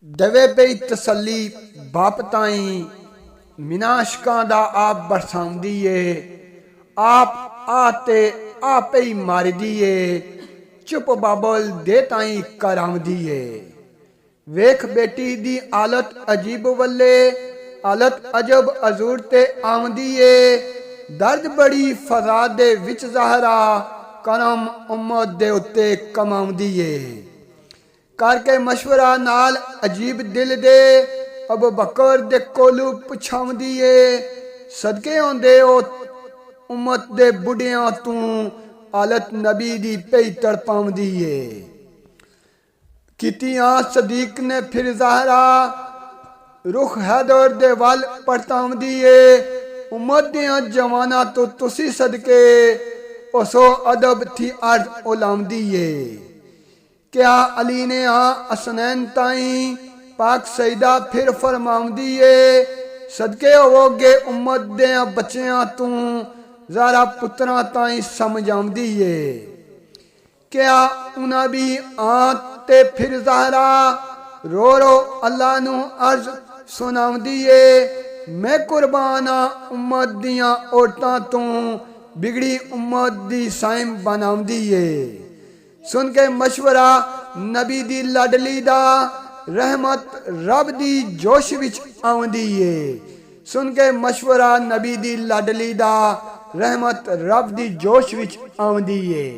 दवे पई तसली बाप ताई मिनाशकां दा आप बरसाउंदी ए आप आते आपे ही मारदी ए चुप बाबल दे ताई कराउंदी ए वेख बेटी दी आलत अजीब वल्ले आलत अजब अजूर ते आउंदी ए दर्द बड़ी फजा दे विच ज़हरा करम उम्मत दे उत्ते कमाउंदी ए करके मशवरा नाल अजीब दिल दे अबू बकर दे कोलू पुछाउंदी ए सदके आउंदे ओ उम्मत दे बुढ़ियां तू आलत नबी दी पई तड़पाउंदी ए कितियां सदीक ने फिर ज़हरा रुख हैदर दे वल परताउंदी ए उम्मत दियां जवाना तो तुसी सदके उसो अदब थी अर्ज उलाउंदी ए क्या अली ने असनैन ताई पाक सईदा फिर फरमाउंदी ए सदके होगे उम्मत दे बच्चियां तू ज़रा पुत्रा ताई समझाउंदी ए क्या उन्हें भी आते फिर ज़हरा रो रो अल्लाह नू अर्ज सुनाउंदी ए मैं कुर्बाना उम्मत दियां औरतां तू बिगड़ी उम्मत दी साइम बनाउंदी ए सुन के मशवरा नबी दी लाडली दा रहमत रब दी जोश विच आउंदी ए सुन के मशवरा नबी दी लाडली दा रहमत रब दी जोश विच आउंदी ए।